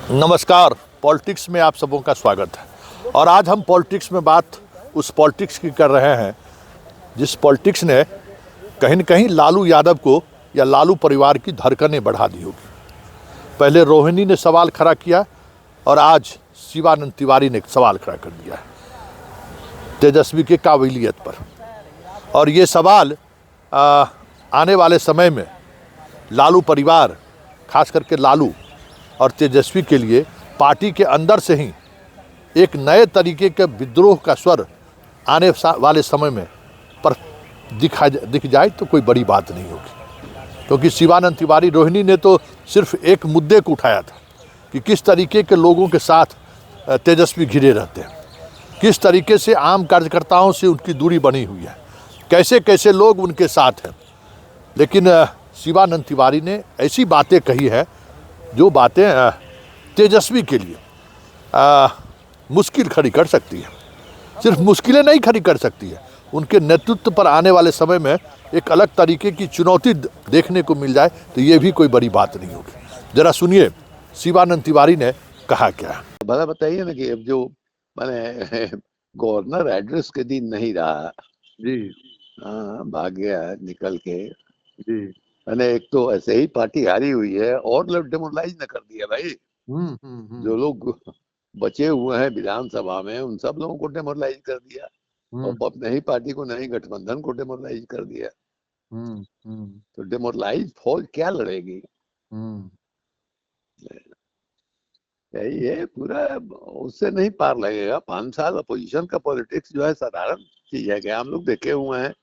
नमस्कार। पॉलिटिक्स में आप सबों का स्वागत है। और आज हम पॉलिटिक्स में बात उस पॉलिटिक्स की कर रहे हैं जिस पॉलिटिक्स ने कहीं न कहीं लालू यादव को या लालू परिवार की धड़कनें बढ़ा दी होगी। पहले रोहिणी ने सवाल खड़ा किया और आज शिवानंद तिवारी ने सवाल खड़ा कर दिया है तेजस्वी के काबिलियत पर। और ये सवाल आने वाले समय में लालू परिवार, खास करके लालू और तेजस्वी के लिए पार्टी के अंदर से ही एक नए तरीके के विद्रोह का स्वर आने वाले समय में पर दिख जाए तो कोई बड़ी बात नहीं होगी। क्योंकि शिवानंद तिवारी, रोहिणी ने तो सिर्फ एक मुद्दे को उठाया था कि किस तरीके के लोगों के साथ तेजस्वी घिरे रहते हैं, किस तरीके से आम कार्यकर्ताओं से उनकी दूरी बनी हुई है, कैसे कैसे लोग उनके साथ हैं। लेकिन शिवानंद तिवारी ने ऐसी बातें कही है जो बातें तेजस्वी के लिए मुश्किल खड़ी कर सकती है। सिर्फ मुश्किलें नहीं खड़ी कर सकती है, उनके नेतृत्व पर आने वाले समय में एक अलग तरीके की चुनौती देखने को मिल जाए तो ये भी कोई बड़ी बात नहीं होगी। जरा सुनिए शिवानंद तिवारी ने कहा क्या। भला बताइए ना कि अब जो मैंने गवर्नर एड्रेस के दिन नहीं रहा जी, भाग गया निकल के जी, मैंने, एक तो ऐसे ही पार्टी हारी हुई है और लोग डेमोरलाइज न कर दिया भाई। जो लोग बचे हुए हैं विधानसभा में उन सब लोगों को डेमोरलाइज कर दिया और अपने ही पार्टी को नहीं, गठबंधन को डेमोरलाइज कर दिया। तो डेमोरलाइज फौज क्या लड़ेगी? यही है पूरा, उससे नहीं पार लगेगा। 5 साल अपोजिशन का पॉलिटिक्स जो है साधारण चीज है क्या? हम लोग देखे हुए हैं,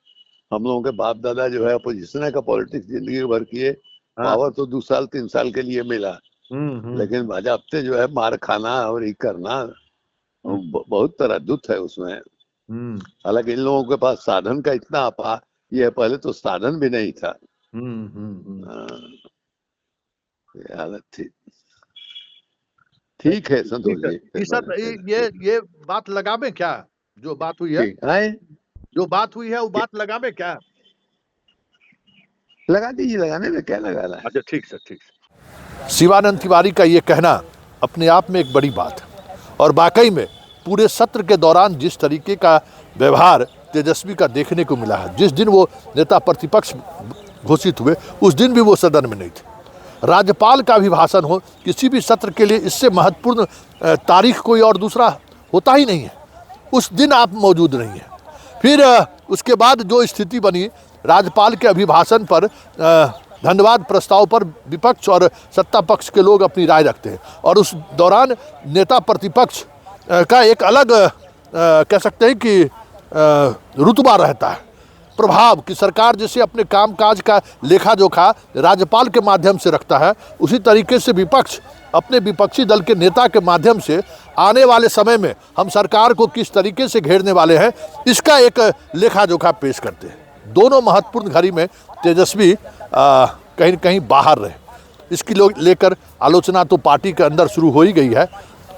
हम लोगों के बाप दादा जो है अपोजिशन का पॉलिटिक्स जिंदगी भर किए। पावर तो 2 साल 3 साल के लिए मिला, लेकिन भाजपा जो है मार खाना और ये करना बहुत तरद्दुत है उसमें। हालांकि इन लोगों के पास साधन का इतना अपा ये पहले तो साधन भी नहीं था। ये हालत थी। ठीक है संतोष जी, सर ये बात लगावे क्या, जो बात हुई है, जो बात हुई है वो बात लगावे क्या? लगा दीजिए, लगाने में क्या लगाना है। अच्छा ठीक सर, ठीक सर। शिवानंद तिवारी का ये कहना अपने आप में एक बड़ी बात है और वाकई में पूरे सत्र के दौरान जिस तरीके का व्यवहार तेजस्वी का देखने को मिला है, जिस दिन वो नेता प्रतिपक्ष घोषित हुए उस दिन भी वो सदन में नहीं थे। राज्यपाल का अभिभाषण हो किसी भी सत्र के लिए, इससे महत्वपूर्ण तारीख कोई और दूसरा होता ही नहीं है। उस दिन आप मौजूद नहीं हैं। फिर उसके बाद जो स्थिति बनी, राज्यपाल के अभिभाषण पर धन्यवाद प्रस्ताव पर विपक्ष और सत्ता पक्ष के लोग अपनी राय रखते हैं और उस दौरान नेता प्रतिपक्ष का एक अलग कह सकते हैं कि रुतबा रहता है, प्रभाव कि सरकार जैसे अपने कामकाज का लेखा जोखा राज्यपाल के माध्यम से रखता है, उसी तरीके से विपक्ष अपने विपक्षी दल के नेता के माध्यम से आने वाले समय में हम सरकार को किस तरीके से घेरने वाले हैं इसका एक लेखा जोखा पेश करते हैं। दोनों महत्वपूर्ण घड़ी में तेजस्वी कहीं न कहीं बाहर रहे। इसकी लेकर आलोचना तो पार्टी के अंदर शुरू हो ही गई है।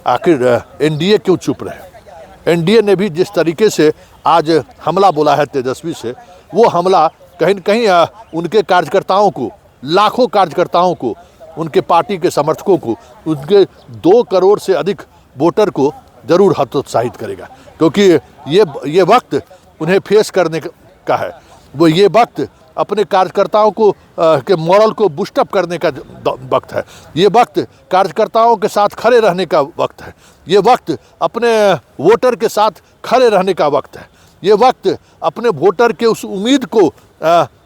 आखिर एनडीए क्यों चुप रहे? एनडीए ने भी जिस तरीके से आज हमला बोला है तेजस्वी से, वो हमला कहीं न कहीं उनके कार्यकर्ताओं को, लाखों कार्यकर्ताओं को, उनके पार्टी के समर्थकों को, उनके 2 करोड़ से अधिक वोटर को जरूर हतोत्साहित करेगा। क्योंकि ये वक्त उन्हें फेस करने का है। वो ये वक्त अपने कार्यकर्ताओं को के मॉरल को बूस्टअप करने का वक्त है। ये वक्त कार्यकर्ताओं के साथ खड़े रहने का वक्त है। ये वक्त अपने वोटर के साथ खड़े रहने का वक्त है। ये वक्त अपने वोटर के उस उम्मीद को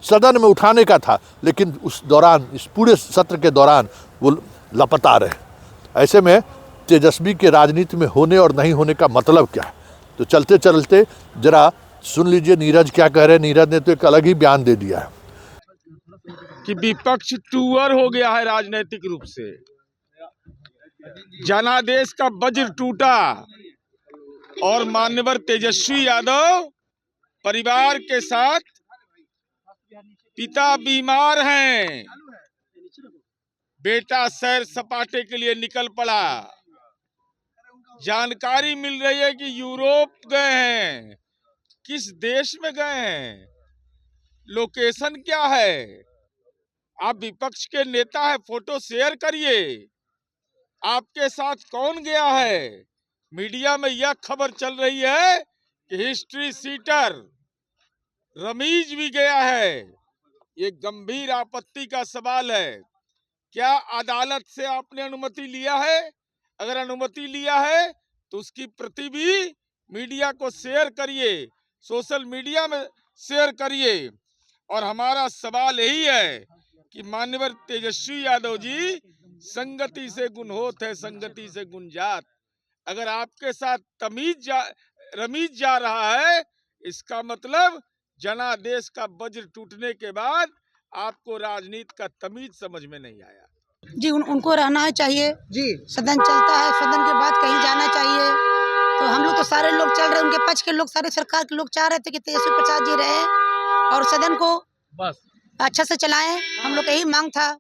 सदन में उठाने का था, लेकिन उस दौरान, इस पूरे सत्र के दौरान वो लापता रहे। ऐसे में तेजस्वी के राजनीति में होने और नहीं होने का मतलब क्या है? तो चलते चलते जरा सुन लीजिए नीरज क्या कह रहे हैं। नीरज ने तो एक अलग ही बयान दे दिया है कि विपक्ष टूअर हो गया है राजनीतिक रूप से। जनादेश का वज्र टूटा और मान्यवर तेजस्वी यादव परिवार के साथ, पिता बीमार हैं, बेटा सैर सपाटे के लिए निकल पड़ा। जानकारी मिल रही है कि यूरोप गए हैं। किस देश में गए हैं? लोकेशन क्या है? आप विपक्ष के नेता है, फोटो शेयर करिए। आपके साथ कौन गया है? मीडिया में यह खबर चल रही है कि हिस्ट्री सीटर रमीज भी गया है। ये गंभीर आपत्ति का सवाल है। क्या अदालत से आपने अनुमति लिया है? अगर अनुमति लिया है तो उसकी प्रति भी मीडिया को शेयर करिए, सोशल मीडिया में शेयर करिए। और हमारा सवाल यही है कि माननीय तेजस्वी यादव जी, संगति से गुण होत है, संगति से गुण जात। अगर आपके साथ रमीज जा रहा है, इसका मतलब जनादेश का वज्र टूटने के बाद आपको राजनीति का तमीज समझ में नहीं आया। जी उनको रहना चाहिए जी। सदन चलता है, सदन के बाद कहीं जाना चाहिए। तो हम लोग तो सारे लोग चल रहे, उनके पक्ष के लोग, सारे सरकार के लोग चाह रहे थे कि तेजस्वी प्रसाद जी रहे और सदन को बस अच्छा से चलाएं। हम लोग का यही मांग था।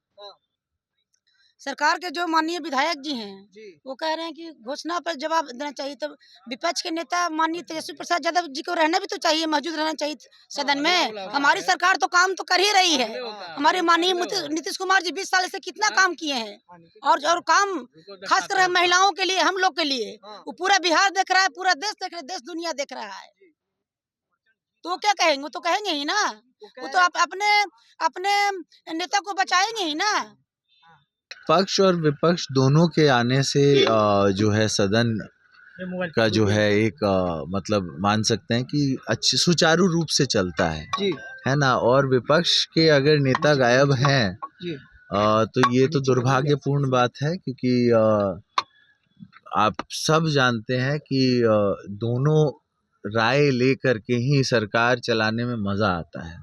सरकार के जो माननीय विधायक जी हैं वो कह रहे हैं कि घोषणा पर जवाब देना चाहिए। तो विपक्ष के नेता माननीय तेजस्वी प्रसाद यादव जी को रहना भी तो चाहिए, मौजूद रहना चाहिए सदन में। हमारी सरकार तो काम तो कर ही रही है। हमारे माननीय नीतीश कुमार जी 20 साल से कितना काम किए हैं और काम खासकर महिलाओं के लिए, हम लोग के लिए। वो पूरा बिहार देख रहा है, पूरा देश देख रहा है, देश दुनिया देख रहा है। तो क्या कहेंगे? वो तो कहेंगे ही ना, वो तो अपने नेता को बचाएंगे ही ना। पक्ष और विपक्ष दोनों के आने से जो है सदन का जो है एक मतलब मान सकते हैं कि अच्छे सुचारू रूप से चलता है ना। और विपक्ष के अगर नेता गायब हैं तो ये तो दुर्भाग्यपूर्ण बात है, क्योंकि आप सब जानते हैं कि दोनों राय लेकर के ही सरकार चलाने में मज़ा आता है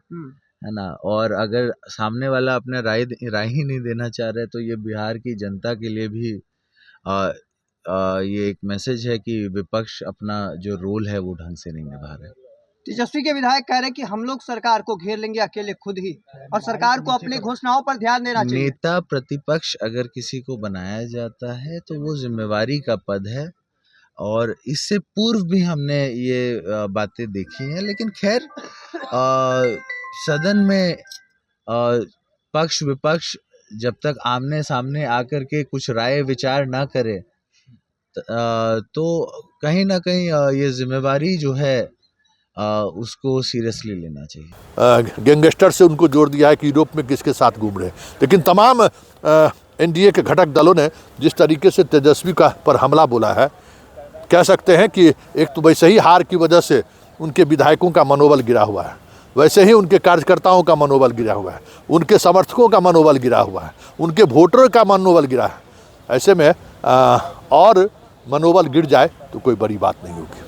ना। और अगर सामने वाला अपना राय ही नहीं देना चाह रहे तो ये बिहार की जनता के लिए भी ये एक मैसेज है कि विपक्ष अपना जो रोल है वो ढंग से नहीं निभा रहे। तेजस्वी के विधायक कह रहे हैं कि हम लोग सरकार को घेर लेंगे अकेले खुद ही, और सरकार को अपनी घोषणाओं पर ध्यान देना चाहिए। नेता प्रतिपक्ष अगर किसी को बनाया जाता है तो वो जिम्मेवारी का पद है, और इससे पूर्व भी हमने ये बातें देखी हैं। लेकिन खैर सदन में पक्ष विपक्ष जब तक आमने सामने आकर के कुछ राय विचार ना करे तो कहीं ना कहीं ये जिम्मेवारी जो है उसको सीरियसली लेना चाहिए। गैंगस्टर से उनको जोड़ दिया है कि यूरोप में किसके साथ घूम रहे हैं। लेकिन तमाम एनडीए के घटक दलों ने जिस तरीके से तेजस्वी का पर हमला बोला है, कह सकते हैं कि एक तो वैसे ही हार की वजह से उनके विधायकों का मनोबल गिरा हुआ है, वैसे ही उनके कार्यकर्ताओं का मनोबल गिरा हुआ है, उनके समर्थकों का मनोबल गिरा हुआ है, उनके वोटरों का मनोबल गिरा है। ऐसे में और मनोबल गिर जाए तो कोई बड़ी बात नहीं होगी।